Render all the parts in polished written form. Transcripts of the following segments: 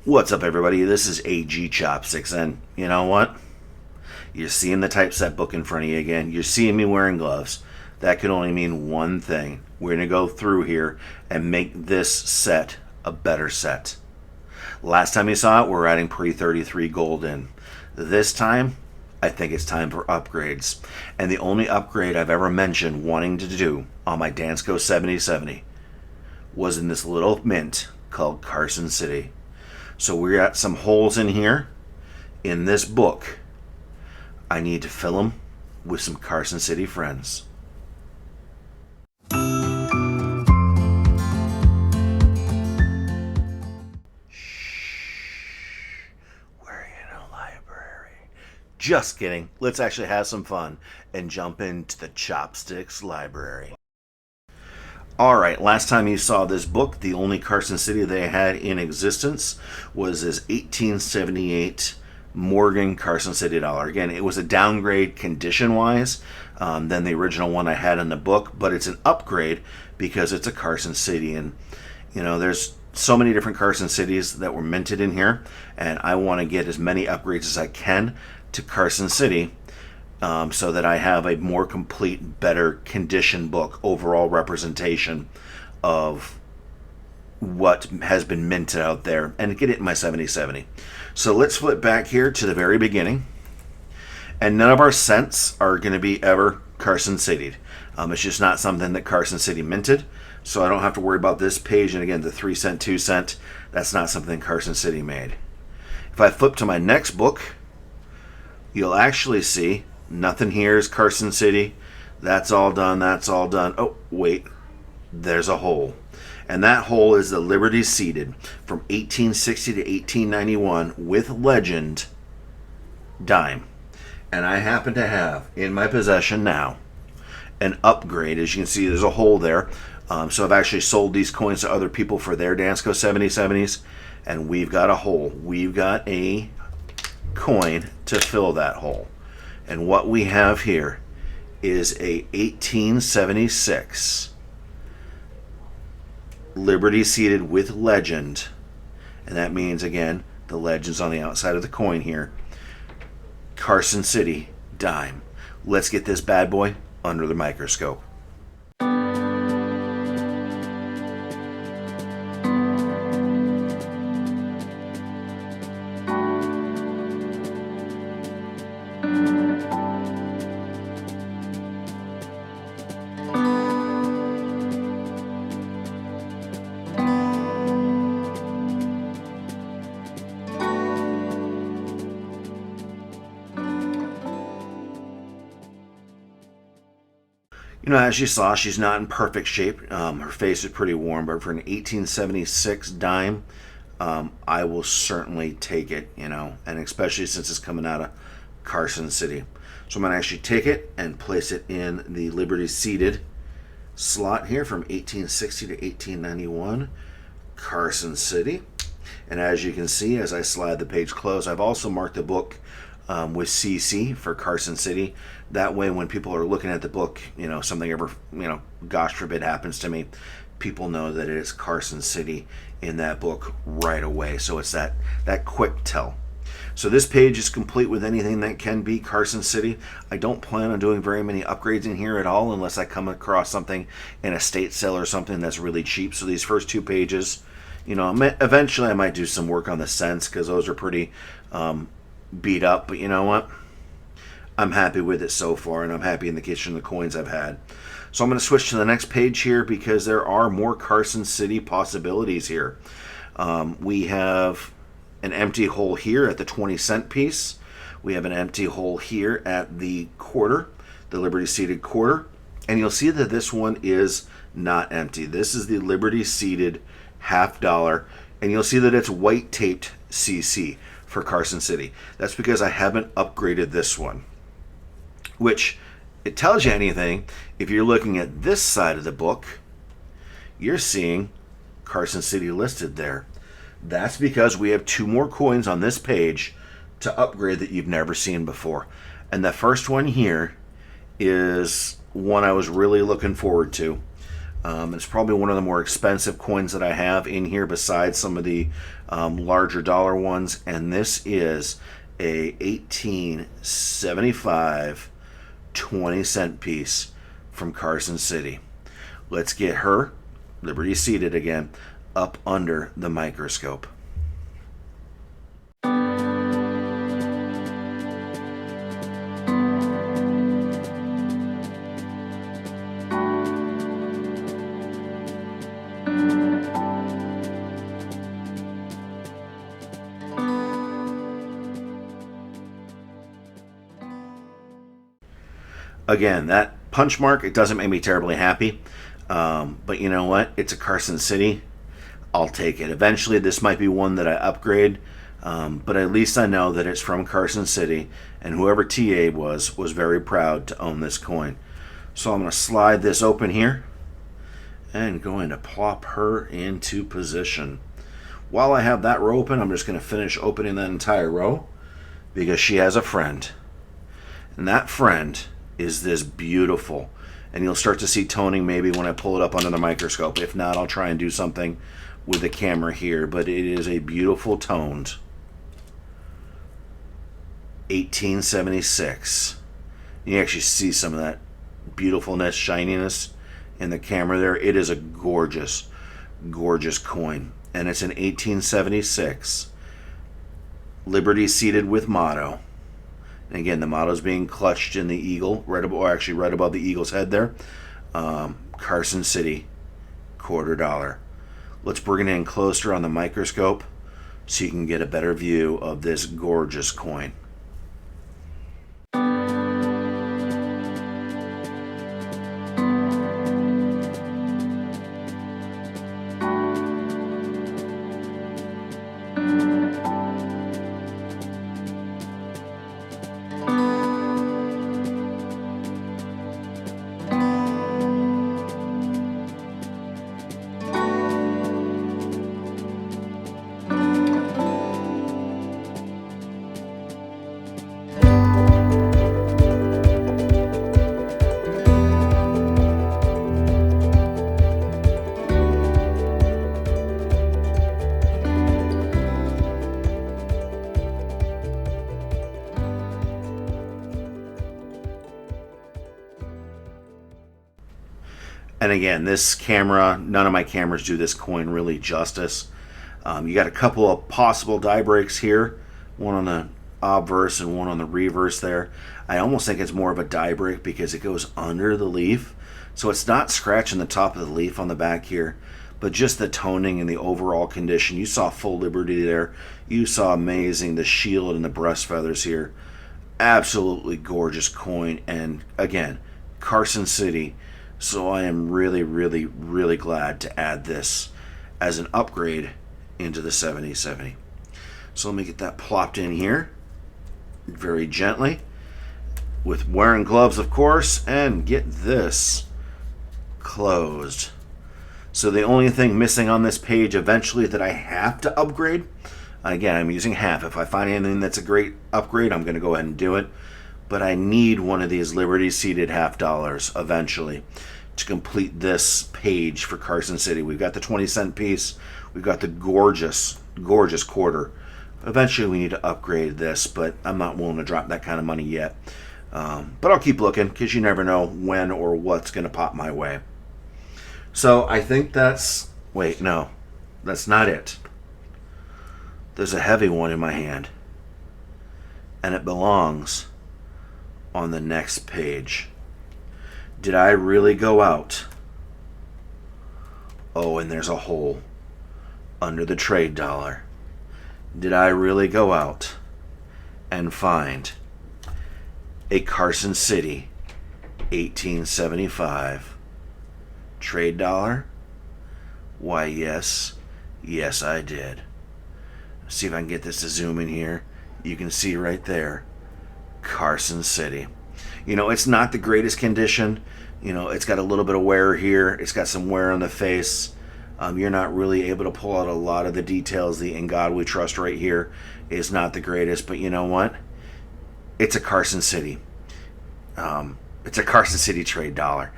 What's up, everybody? This is AG Chopsticks, and you know what? You're seeing the typeset book in front of you again. You're seeing me wearing gloves. That can only mean one thing. We're going to go through here and make this set a better set. Last time you saw it, we're adding pre-33 gold in. This time, I think it's time for upgrades. And the only upgrade I've ever mentioned wanting to do on my Dansco 7070 was in this little mint called Carson City. So we got some holes in here in this book. I need to fill them with some Carson City friends. Just kidding. Let's actually have some fun and jump into the Chopsticks library. Alright, last time you saw this book, the only Carson City they had in existence was this 1878 Morgan Carson City dollar. Again, it was a downgrade condition-wise than the original one I had in the book, but it's an upgrade because it's a Carson City. And, you know, there's so many different Carson Cities that were minted in here, and I want to get as many upgrades as I can to Carson City so that I have a more complete, better condition book, overall representation of what has been minted out there, and get it in my 7070. So let's flip back here to the very beginning, and none of our cents are going to be ever Carson Citied. It's just not something that Carson City minted, so I don't have to worry about this page. And again, the 3 cent, 2 cent, that's not something Carson City made. If I flip to my next book, you'll actually see nothing here is Carson City. That's all done. That's all done. Oh, wait. There's a hole. And that hole is the Liberty Seated from 1860 to 1891 with legend dime. And I happen to have in my possession now an upgrade. As you can see, there's a hole there. So I've actually sold these coins to other people for their Dansco 7070s. And we've got a hole. We've got a coin to fill that hole, and what we have here is a 1876 Liberty Seated with legend, and that means again the legend's on the outside of the coin here. Carson City dime. Let's get this bad boy under the microscope. You know, as you saw, she's not in perfect shape. Her face is pretty worn, but for an 1876 dime, I will certainly take it, you know, and especially since it's coming out of Carson City. So I'm going to actually take it and place it in the Liberty Seated slot here from 1860 to 1891, Carson City. And as you can see, as I slide the page closed, I've also marked the book with CC for Carson City. That way, when people are looking at the book, you know, something ever, you know, gosh forbid happens to me, people know that it is Carson City in that book right away. So it's that quick tell. So this page is complete with anything that can be Carson City. I don't plan on doing very many upgrades in here at all unless I come across something in a state sale or something that's really cheap. So these first 2 pages, you know, eventually I might do some work on the cents because those are pretty beat up, but you know what? I'm happy with it so far, and I'm happy in the case of the coins I've had. So I'm going to switch to the next page here because there are more Carson City possibilities here. We have an empty hole here at the 20 cent piece. We have an empty hole here at the quarter, the Liberty Seated quarter. And you'll see that this one is not empty. This is the Liberty Seated $50, and you'll see that it's white taped CC for Carson City. That's because I haven't upgraded this one, which it tells you anything. If you're looking at this side of the book, you're seeing Carson City listed there. That's because we have 2 more coins on this page to upgrade that you've never seen before. And the first one here is one I was really looking forward to. It's probably one of the more expensive coins that I have in here besides some of the larger dollar ones. And this is a 1875 20-cent piece from Carson City. Let's get her, Liberty seated again, up under the microscope. Again, that punch mark, it doesn't make me terribly happy. But you know what? It's a Carson City. I'll take it. Eventually, this might be one that I upgrade. But at least I know that it's from Carson City. And whoever TA was very proud to own this coin. So I'm going to slide this open here. And going to plop her into position. While I have that row open, I'm just going to finish opening that entire row. Because she has a friend. And that friend is this beautiful, and you'll start to see toning maybe when I pull it up under the microscope. If not, I'll try and do something with the camera here, but it is a beautiful toned 1876. You actually see some of that beautifulness, shininess in the camera there. It is a gorgeous, gorgeous coin, and it's an 1876 Liberty seated with motto. And again, the motto is being clutched in the eagle, right above the eagle's head there. Carson City, $quarter. Let's bring it in closer on the microscope so you can get a better view of this gorgeous coin. And again, this camera, none of my cameras do this coin really justice. You got a couple of possible die breaks here, one on the obverse and one on the reverse there. I almost think it's more of a die break because it goes under the leaf. So it's not scratching the top of the leaf on the back here, but just the toning and the overall condition. You saw full Liberty there. You saw amazing, the shield and the breast feathers here. Absolutely gorgeous coin. And again, Carson City. So I am really, really, really glad to add this as an upgrade into the 7070. So let me get that plopped in here very gently with wearing gloves, of course, and get this closed. So the only thing missing on this page eventually that I have to upgrade, again, I'm using half. If I find anything that's a great upgrade, I'm going to go ahead and do it. But I need one of these Liberty seated $half eventually to complete this page for Carson City. We've got the 20-cent piece. We've got the gorgeous, gorgeous quarter. Eventually we need to upgrade this, but I'm not willing to drop that kind of money yet. But I'll keep looking because you never know when or what's going to pop my way. So I think that's... Wait, no. That's not it. There's a heavy one in my hand. And it belongs on the next page. Did I really go out? Oh, and there's a hole under the trade dollar. Did I really go out and find a Carson City 1875 trade dollar? Why, yes. Yes, I did. See if I can get this to zoom in here. You can see right there, Carson City. You know, it's not the greatest condition. You know, it's got a little bit of wear here. It's got some wear on the face. You're not really able to pull out a lot of the details. The "In God We Trust" right here is not the greatest. But you know what? It's a Carson City. It's a Carson City trade dollar.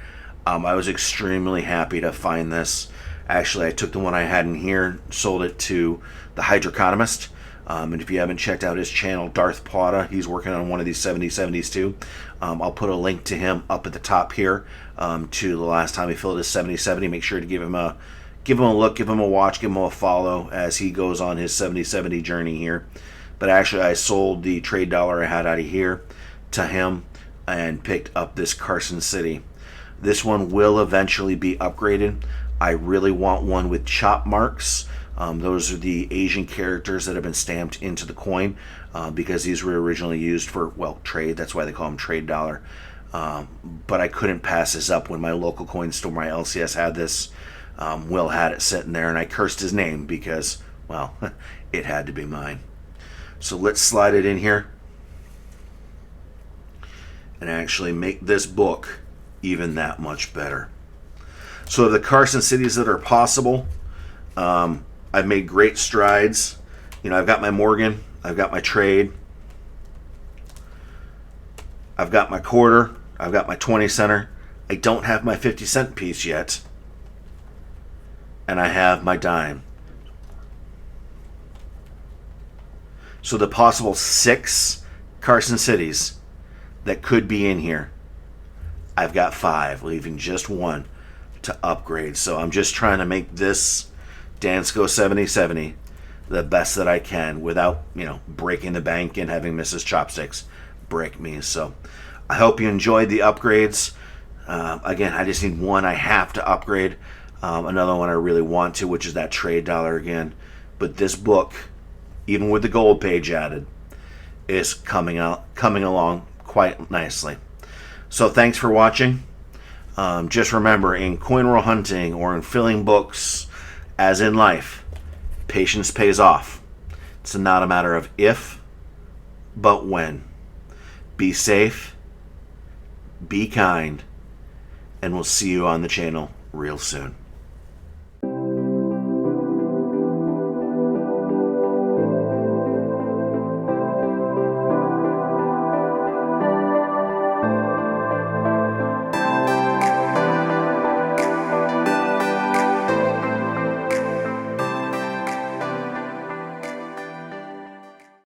I was extremely happy to find this. Actually, I took the one I had in here, sold it to the Hydroconomist. And if you haven't checked out his channel, Darth Plata, he's working on one of these 7070s too. I'll put a link to him up at the top here, to the last time he filled his 7070. Make sure to give him a look, give him a watch, give him a follow as he goes on his 7070 journey here. But actually, I sold the trade dollar I had out of here to him and picked up this Carson City. This one will eventually be upgraded. I really want one with chop marks. Those are the Asian characters that have been stamped into the coin, because these were originally used for, well, trade. That's why they call them trade dollar. But I couldn't pass this up when my local coin store, my LCS, had this. Will had it sitting there, and I cursed his name because, well, it had to be mine. So let's slide it in here and actually make this book even that much better. So the Carson cities that are possible, I've made great strides. You know, I've got my Morgan, I've got my trade, I've got my quarter, I've got my 20 center. I don't have my 50-cent piece yet, and I have my dime. So the possible 6 Carson cities that could be in here, I've got 5, leaving just 1 to upgrade. So I'm just trying to make this Dansco 7070 the best that I can without, you know, breaking the bank and having Mrs. Chopsticks break me. So I hope you enjoyed the upgrades. Again, I just need 1 I have to upgrade. Another one I really want to, which is that trade dollar again. But this book, even with the gold page added, is coming along quite nicely. So thanks for watching. Just remember, in coin roll hunting or in filling books, as in life, patience pays off. It's not a matter of if, but when. Be safe, be kind, and we'll see you on the channel real soon.